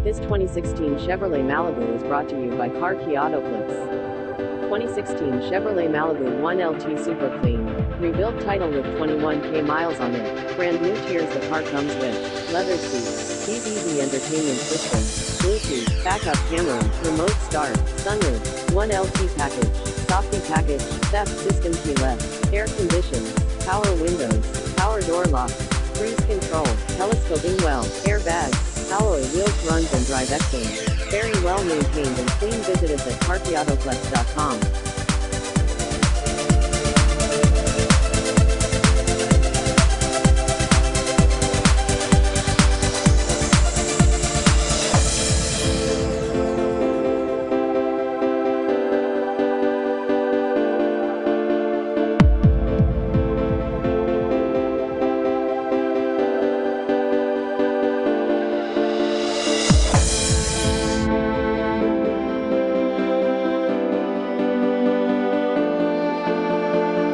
This 2016 Chevrolet Malibu is brought to you by Key Autoplex. 2016 Chevrolet Malibu 1 LT Super Clean. Rebuilt title with 21k miles on it. Brand new tiers the car comes with. Leather seats, DVD entertainment system, Bluetooth, backup camera, remote start, sunroof, 1 LT package, softy package, theft system key left, air conditions, power windows, power door locks, cruise control, telescoping well, airbags, alloy wheels, runs and drive excellent. Very well maintained and clean. Visit us at keyAutoplex.com.